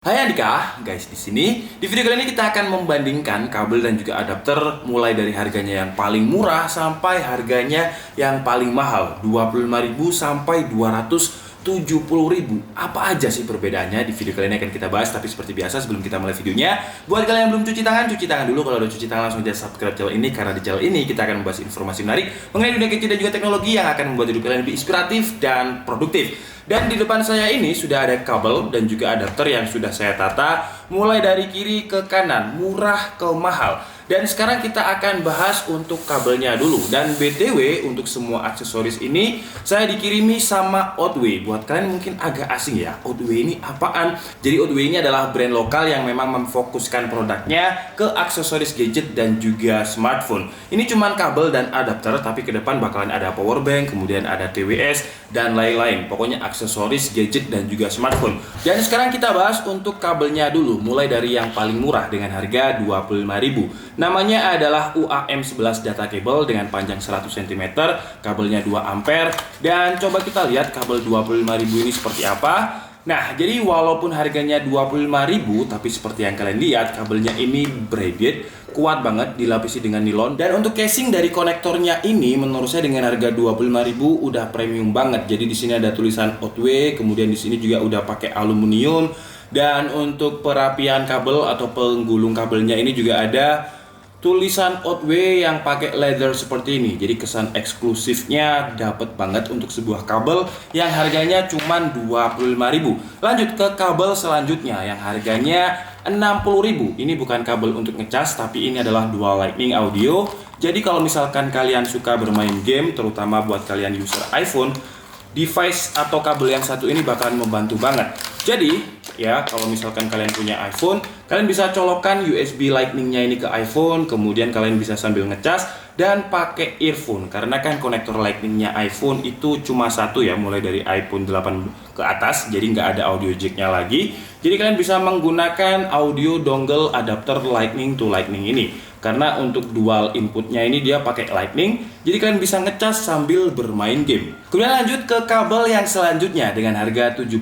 Hai Andika, guys di sini. Di video kali ini kita akan membandingkan kabel dan juga adapter mulai dari harganya yang paling murah sampai harganya yang paling mahal, 25.000 sampai 270.000. Apa aja sih perbedaannya? Di video kali ini akan kita bahas, tapi seperti biasa sebelum kita mulai videonya, buat kalian yang belum cuci tangan dulu. Kalau udah cuci tangan langsung aja subscribe channel ini, karena di channel ini kita akan membahas informasi menarik mengenai dunia gadget dan juga teknologi yang akan membuat hidup kalian lebih inspiratif dan produktif. Dan di depan saya ini sudah ada kabel dan juga adapter yang sudah saya tata mulai dari kiri ke kanan, murah ke mahal. Dan sekarang kita akan bahas untuk kabelnya dulu. Dan BTW untuk semua aksesoris ini saya dikirimi sama Oddway. Buat kalian mungkin agak asing ya, Oddway ini apaan? Jadi Oddway ini adalah brand lokal yang memang memfokuskan produknya ke aksesoris gadget dan juga smartphone. Ini cuman kabel dan adapter, tapi ke depan bakalan ada power bank, kemudian ada TWS dan lain-lain. Pokoknya aksesoris gadget dan juga smartphone. Dan sekarang kita bahas untuk kabelnya dulu, mulai dari yang paling murah dengan harga 25.000. Namanya adalah UAM11 data cable dengan panjang 100 cm, kabelnya 2 ampere. Dan coba kita lihat kabel 25.000 ini seperti apa. Nah, jadi walaupun harganya 25.000, tapi seperti yang kalian lihat, kabelnya ini braided, kuat banget, dilapisi dengan nilon. Dan untuk casing dari konektornya ini menurut saya dengan harga 25.000 udah premium banget. Jadi di sini ada tulisan Oddway, kemudian di sini juga udah pakai aluminium. Dan untuk perapian kabel atau penggulung kabelnya ini juga ada tulisan Oddway yang pakai leather seperti ini. Jadi kesan eksklusifnya dapat banget untuk sebuah kabel yang harganya cuma 25.000. Lanjut ke kabel selanjutnya yang harganya 60.000. Ini bukan kabel untuk ngecas, tapi ini adalah dual lightning audio. Jadi kalau misalkan kalian suka bermain game, terutama buat kalian user iPhone, device atau kabel yang satu ini bakalan membantu banget. Jadi ya, kalau misalkan kalian punya iPhone, kalian bisa colokkan USB lightning-nya ini ke iPhone, kemudian kalian bisa sambil ngecas dan pakai earphone. Karena kan konektor lightning-nya iPhone itu cuma satu ya, mulai dari iPhone 8 ke atas, jadi nggak ada audio jack-nya lagi. Jadi kalian bisa menggunakan audio dongle adapter lightning to lightning ini. Karena untuk dual inputnya ini dia pakai lightning, jadi kalian bisa ngecas sambil bermain game. Kemudian lanjut ke kabel yang selanjutnya dengan harga 70.000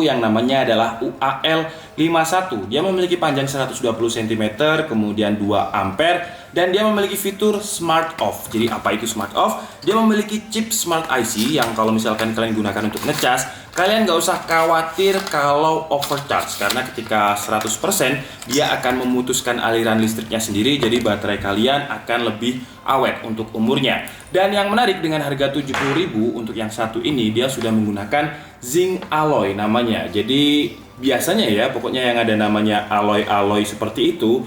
yang namanya adalah UAL51. Dia memiliki panjang 120 cm, kemudian 2 ampere, dan dia memiliki fitur smart off. Jadi apa itu smart off? Dia memiliki chip smart IC yang kalau misalkan kalian gunakan untuk ngecas, kalian nggak usah khawatir kalau overcharge, karena ketika 100% dia akan memutuskan aliran listriknya sendiri, jadi baterai kalian akan lebih awet untuk umurnya. Dan yang menarik dengan harga 70.000 untuk yang satu ini, dia sudah menggunakan zinc alloy namanya. Jadi biasanya ya, pokoknya yang ada namanya alloy seperti itu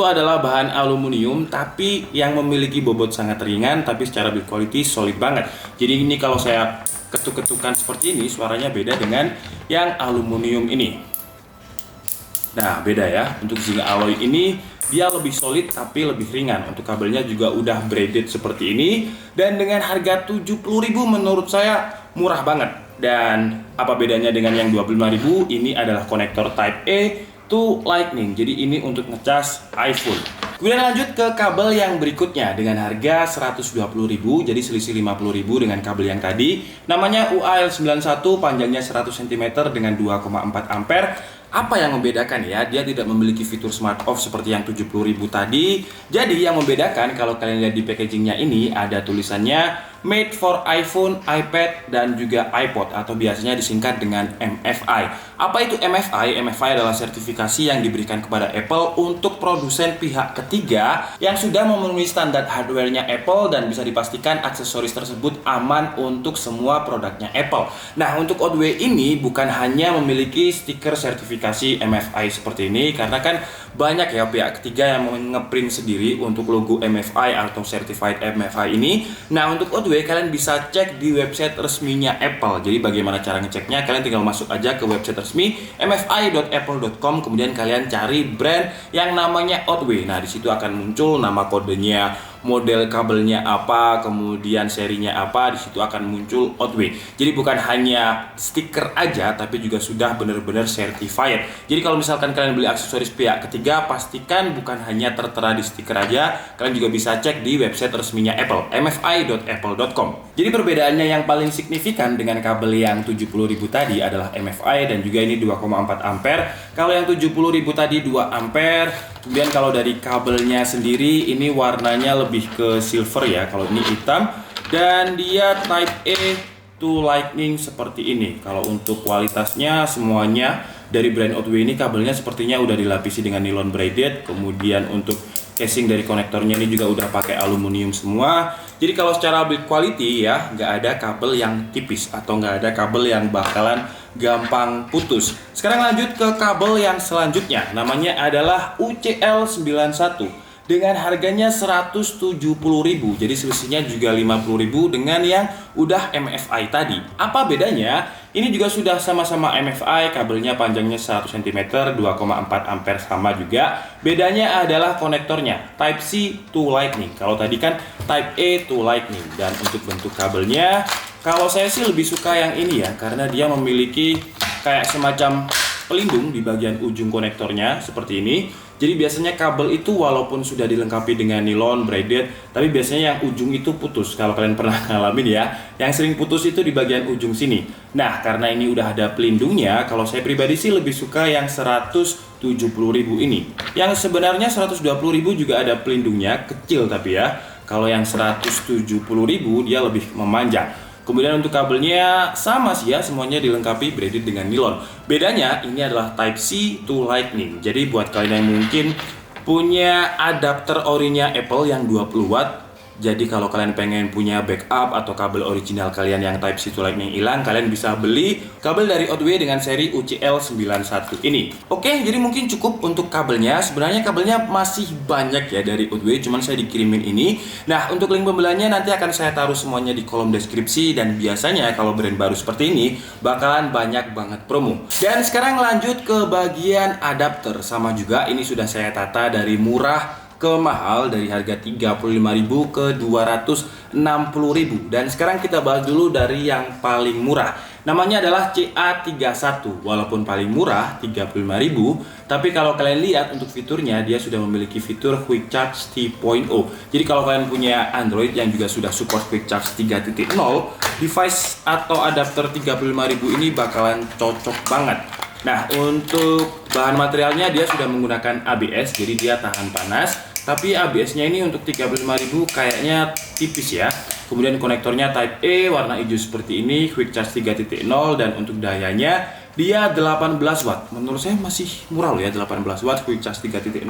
adalah bahan aluminium tapi yang memiliki bobot sangat ringan, tapi secara build quality solid banget. Jadi ini kalau saya ketuk-ketukan seperti ini, suaranya beda dengan yang aluminium ini. Nah, beda ya. Untuk zinc alloy ini dia lebih solid tapi lebih ringan. Untuk kabelnya juga udah braided seperti ini. Dan dengan harga 70.000 menurut saya murah banget. Dan apa bedanya dengan yang 25.000? Ini adalah konektor Type A to Lightning. Jadi ini untuk ngecas iPhone. Kemudian lanjut ke kabel yang berikutnya dengan harga 120.000, jadi selisih 50.000 dengan kabel yang tadi. Namanya UAL91, panjangnya 100 cm dengan 2,4 ampere. Apa yang membedakan ya? Dia tidak memiliki fitur smart off seperti yang 70.000 tadi. Jadi yang membedakan kalau kalian lihat di packagingnya ini ada tulisannya made for iPhone, iPad, dan juga iPod atau biasanya disingkat dengan MFI. Apa itu MFI? MFI adalah sertifikasi yang diberikan kepada Apple untuk produsen pihak ketiga yang sudah memenuhi standar hardware-nya Apple dan bisa dipastikan aksesoris tersebut aman untuk semua produknya Apple. Nah, untuk Oddway ini bukan hanya memiliki stiker sertifikasi MFI seperti ini, karena kan banyak ya pihak ketiga yang ngeprint sendiri untuk logo MFI atau Certified MFI ini. Nah, untuk Oddway kalian bisa cek di website resminya Apple. Jadi bagaimana cara ngeceknya? Kalian tinggal masuk aja ke website resmi mfi.apple.com, kemudian kalian cari brand yang namanya Oddway. Nah, di situ akan muncul nama kodenya model kabelnya apa, kemudian serinya apa, di situ akan muncul Outway. Jadi bukan hanya stiker aja, tapi juga sudah benar-benar certified. Jadi kalau misalkan kalian beli aksesoris pihak ketiga, pastikan bukan hanya tertera di stiker aja, kalian juga bisa cek di website resminya Apple, mfi.apple.com. Jadi perbedaannya yang paling signifikan dengan kabel yang 70.000 tadi adalah MFI, dan juga ini 2,4 ampere. Kalau yang 70.000 tadi 2 ampere. Kemudian kalau dari kabelnya sendiri, ini warnanya lebih ke silver ya, kalau ini hitam, dan dia Type A to Lightning seperti ini. Kalau untuk kualitasnya semuanya dari brand Outway ini kabelnya sepertinya udah dilapisi dengan nylon braided. Kemudian untuk casing dari konektornya ini juga udah pakai aluminium semua. Jadi kalau secara build quality ya, nggak ada kabel yang tipis atau nggak ada kabel yang bakalan gampang putus. Sekarang lanjut ke kabel yang selanjutnya, namanya adalah UCL91 dengan harganya 170.000. Jadi selisihnya juga 50.000 dengan yang udah MFI tadi. Apa bedanya? Ini juga sudah sama-sama MFI, kabelnya panjangnya 100 cm, 2,4 ampere sama juga. Bedanya adalah konektornya Type C to Lightning. Kalau tadi kan Type A to Lightning. Dan untuk bentuk kabelnya, kalau saya sih lebih suka yang ini ya, karena dia memiliki kayak semacam pelindung di bagian ujung konektornya seperti ini. Jadi biasanya kabel itu walaupun sudah dilengkapi dengan nylon braided, tapi biasanya yang ujung itu putus. Kalau kalian pernah ngalamin ya, yang sering putus itu di bagian ujung sini. Nah, karena ini udah ada pelindungnya, kalau saya pribadi sih lebih suka yang 170.000 ini. Yang sebenarnya 120.000 juga ada pelindungnya, kecil tapi ya. Kalau yang 170.000 dia lebih memanjang. Kemudian untuk kabelnya sama sih ya, semuanya dilengkapi braided dengan nylon. Bedanya ini adalah Type C to Lightning. Jadi buat kalian yang mungkin punya adapter orinya Apple yang 20 watt, jadi kalau kalian pengen punya backup atau kabel original kalian yang Type C to Lightning hilang, kalian bisa beli kabel dari Outway dengan seri UCL91 ini. Oke, jadi mungkin cukup untuk kabelnya. Sebenarnya kabelnya masih banyak ya dari Outway, cuman saya dikirimin ini. Nah, untuk link pembeliannya nanti akan saya taruh semuanya di kolom deskripsi, dan biasanya kalau brand baru seperti ini bakalan banyak banget promo. Dan sekarang lanjut ke bagian adapter. Sama juga ini sudah saya tata dari murah ke mahal, dari harga 35.000 ke 260.000. Dan sekarang kita bahas dulu dari yang paling murah. Namanya adalah CA31. Walaupun paling murah 35.000, tapi kalau kalian lihat untuk fiturnya, dia sudah memiliki fitur Quick Charge 3.0. Jadi kalau kalian punya Android yang juga sudah support Quick Charge 3.0, device atau adapter 35.000 ini bakalan cocok banget. Nah, untuk bahan materialnya dia sudah menggunakan ABS, jadi dia tahan panas. Tapi ABS-nya ini untuk 35.000 kayaknya tipis ya. Kemudian konektornya Type A warna hijau seperti ini, Quick Charge 3.0, dan untuk dayanya dia 18 watt. Menurut saya masih murah loh ya, 18 watt Quick Charge 3.0,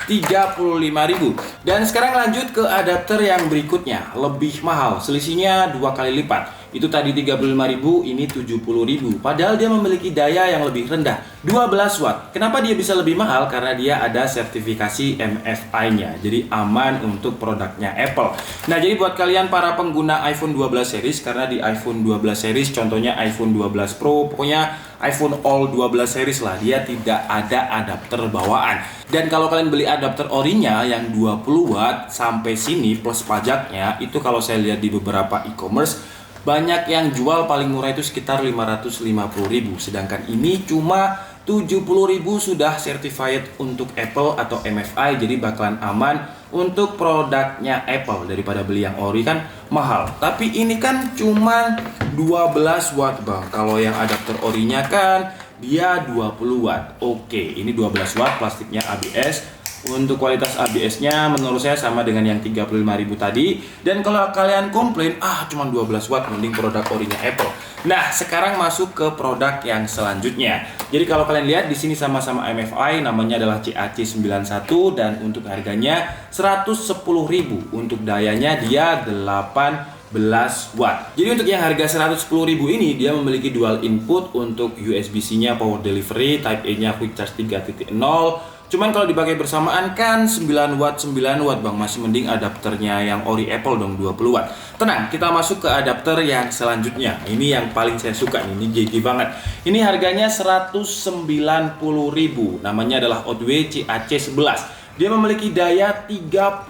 35.000. Dan sekarang lanjut ke adapter yang berikutnya, lebih mahal, selisihnya 2 kali lipat. Itu tadi 35.000, ini 70.000. Padahal dia memiliki daya yang lebih rendah, 12 watt. Kenapa dia bisa lebih mahal? Karena dia ada sertifikasi MFI-nya. Jadi aman untuk produknya Apple. Nah, jadi buat kalian para pengguna iPhone 12 series, karena di iPhone 12 series, contohnya iPhone 12 Pro, pokoknya iPhone all 12 series lah, dia tidak ada adapter bawaan. Dan kalau kalian beli adapter orinya yang 20 watt sampai sini plus pajaknya, itu kalau saya lihat di beberapa e-commerce, banyak yang jual paling murah itu sekitar 550.000. Sedangkan ini cuma 70.000 sudah certified untuk Apple atau MFI. Jadi bakalan aman untuk produknya Apple. Daripada beli yang ori kan mahal. Tapi ini kan cuma 12 watt bang. Kalau yang adapter orinya kan dia 20 watt. Oke, ini 12 watt, plastiknya ABS. Untuk kualitas ABS-nya menurut saya sama dengan yang 35.000 tadi. Dan kalau kalian komplain, cuma 12 watt, mending produk orinya Apple. Nah, sekarang masuk ke produk yang selanjutnya. Jadi kalau kalian lihat di sini sama-sama MFI, namanya adalah CAC91, dan untuk harganya 110.000. Untuk dayanya dia 18 watt. Jadi untuk yang harga 110.000 ini, dia memiliki dual input untuk USB-C-nya power delivery, Type A-nya Quick Charge 3.0. Cuman kalau dipakai bersamaan kan 9 watt bang, masih mending adapternya yang ori Apple dong, 20 watt. Tenang, kita masuk ke adapter yang selanjutnya. Ini yang paling saya suka nih, ini GG banget. Ini harganya 190.000. Namanya adalah Outway CAC11. Dia memiliki daya 36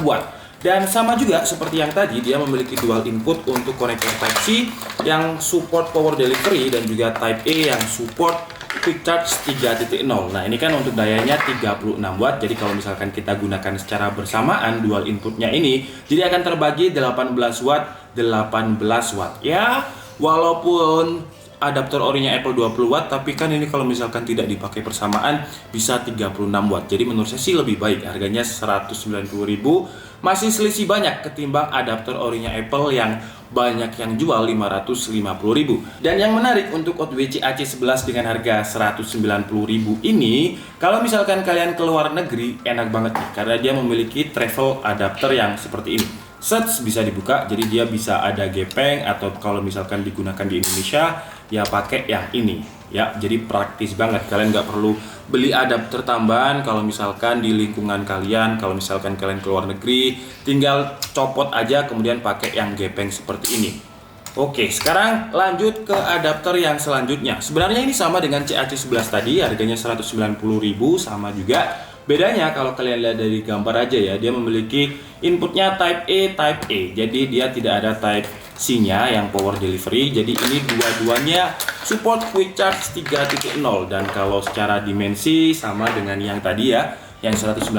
watt. Dan sama juga seperti yang tadi, dia memiliki dual input untuk konektor Type-C yang support power delivery dan juga Type-A yang support quick charge 3.0. Nah, ini kan untuk dayanya 36 watt. Jadi kalau misalkan kita gunakan secara bersamaan dual inputnya ini, jadi akan terbagi 18 watt, 18 watt. Ya, walaupun adaptor orinya Apple 20 watt, tapi kan ini kalau misalkan tidak dipakai bersamaan bisa 36 watt. Jadi menurut saya sih lebih baik. Harganya 190.000, masih selisih banyak ketimbang adaptor orinya Apple yang banyak yang jual 550.000. Dan yang menarik untuk Odway CAC11 dengan harga 190.000 ini, kalau misalkan kalian ke luar negeri enak banget nih, karena dia memiliki travel adapter yang seperti ini. Sets bisa dibuka, jadi dia bisa ada gepeng, atau kalau misalkan digunakan di Indonesia ya pakai yang ini ya. Jadi praktis banget, kalian nggak perlu beli adapter tambahan. Kalau misalkan di lingkungan kalian, kalau misalkan kalian ke luar negeri, tinggal copot aja kemudian pakai yang gepeng seperti ini. Oke, sekarang lanjut ke adapter yang selanjutnya. Sebenarnya ini sama dengan CAC11 tadi, harganya 190.000, sama juga. Bedanya kalau kalian lihat dari gambar aja ya, dia memiliki inputnya Type A, Type A. Jadi dia tidak ada Type C-nya yang power delivery. Jadi ini dua-duanya support quick charge 3.0. Dan kalau secara dimensi sama dengan yang tadi ya, yang 190.000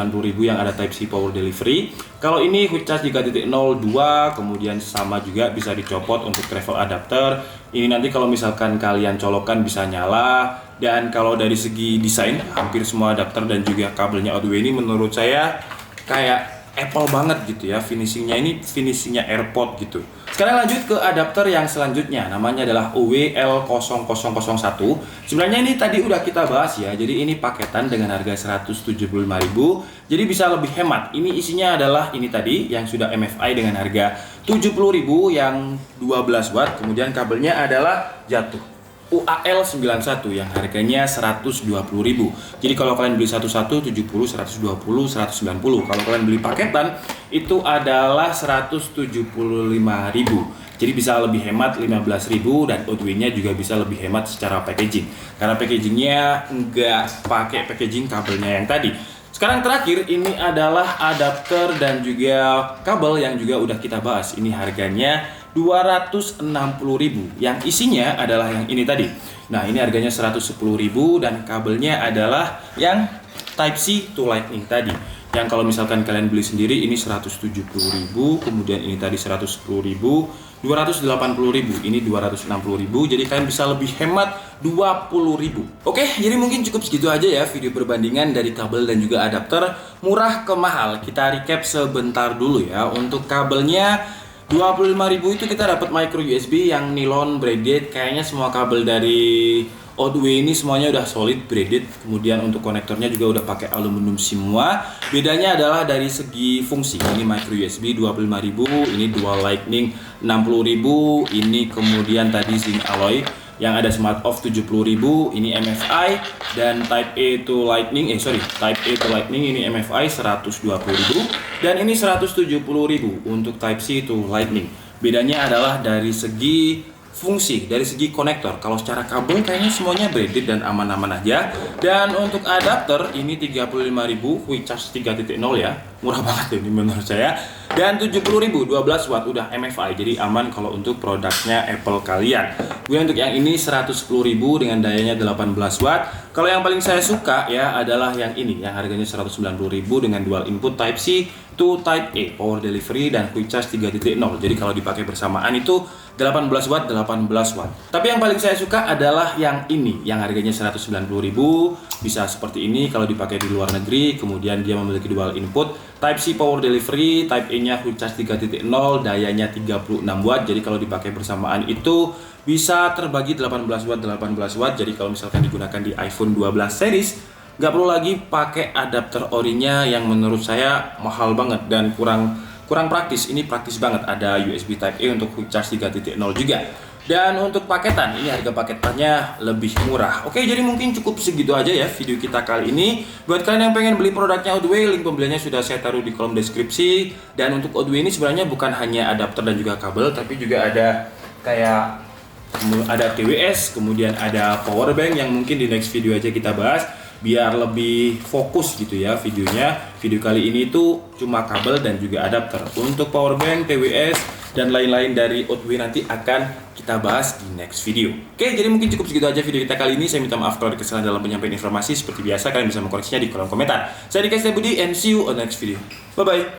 yang ada Type C power delivery. Kalau ini quick charge 3.0 2, kemudian sama juga bisa dicopot untuk travel adapter. Ini nanti kalau misalkan kalian colokkan bisa nyala. Dan kalau dari segi desain, hampir semua adapter dan juga kabelnya Odway ini menurut saya kayak Apple banget gitu ya. Finishingnya ini finishingnya AirPod gitu. Sekarang lanjut ke adapter yang selanjutnya, namanya adalah OWL0001. Sebenarnya ini tadi udah kita bahas ya, jadi ini paketan dengan harga 175.000, jadi bisa lebih hemat. Ini isinya adalah ini tadi yang sudah MFI dengan harga 70.000 yang 12 watt, kemudian kabelnya adalah jatuh UAL91 yang harganya 120.000. Jadi kalau kalian beli satu-satu 70, 120, 190. Kalau kalian beli paketan itu adalah 175.000. Jadi bisa lebih hemat 15.000 dan Odway-nya juga bisa lebih hemat secara packaging. Karena packagingnya nggak pakai packaging kabelnya yang tadi. Sekarang terakhir ini adalah adapter dan juga kabel yang juga udah kita bahas. Ini harganya 260.000 yang isinya adalah yang ini tadi. Nah, ini harganya 110.000 dan kabelnya adalah yang Type C to Lightning tadi. Yang kalau misalkan kalian beli sendiri ini 170.000, kemudian ini tadi 110.000, 280.000, ini 260.000. Jadi kalian bisa lebih hemat 20.000. Oke, jadi mungkin cukup segitu aja ya video perbandingan dari kabel dan juga adapter murah ke mahal. Kita recap sebentar dulu ya. Untuk kabelnya 25.000 itu kita dapat micro USB yang nilon braided. Kayaknya semua kabel dari Odway ini semuanya udah solid braided. Kemudian untuk konektornya juga udah pakai aluminium semua. Bedanya adalah dari segi fungsi. Ini micro USB 25.000, ini dual lightning 60.000, ini kemudian tadi zinc alloy yang ada smart off 70.000, ini MFI, dan Type A to Lightning, Type A to Lightning ini MFI 120.000, dan ini 170.000 untuk Type C to Lightning. Bedanya adalah dari segi fungsi, dari segi konektor. Kalau secara kabel kayaknya semuanya braided dan aman-aman aja. Dan untuk adapter ini 35.000 quick charge 3.0 ya, murah banget ini menurut saya. Dan 70.000 12 watt udah MFI, jadi aman kalau untuk produknya Apple kalian. Kemudian untuk yang ini 110.000 dengan dayanya 18 watt. Kalau yang paling saya suka ya adalah yang ini, yang harganya 190.000 dengan dual input Type C to Type A, power delivery dan quick charge 3.0. Jadi kalau dipakai bersamaan itu 18 watt, 18 watt. Tapi yang paling saya suka adalah yang ini, yang harganya 190.000, bisa seperti ini kalau dipakai di luar negeri. Kemudian dia memiliki dual input Type C power delivery, Type A-nya quick charge 3.0, dayanya 36 watt. Jadi kalau dipakai bersamaan itu bisa terbagi 18 watt, 18 watt. Jadi kalau misalkan digunakan di iPhone 12 series, nggak perlu lagi pakai adapter orinya yang menurut saya mahal banget dan kurang praktis. Ini praktis banget, ada USB Type A untuk quick charge 3.0 juga. Dan untuk paketan, ini harga paketannya lebih murah. Oke, jadi mungkin cukup segitu aja ya video kita kali ini. Buat kalian yang pengen beli produknya Odway, link pembeliannya sudah saya taruh di kolom deskripsi. Dan untuk Odway ini sebenarnya bukan hanya adapter dan juga kabel, tapi juga ada kayak ada TWS, kemudian ada power bank yang mungkin di next video aja kita bahas. biar lebih fokus gitu ya videonya. Video kali ini tuh cuma kabel dan juga adapter. Untuk power bank, TWS, dan lain-lain dari Outway nanti akan kita bahas di next video. Oke, jadi mungkin cukup segitu aja video kita kali ini. Saya minta maaf kalau ada kesalahan dalam penyampaian informasi. Seperti biasa, kalian bisa mengkoreksinya di kolom komentar. Saya Dika Setia Budi and see you on next video. Bye-bye.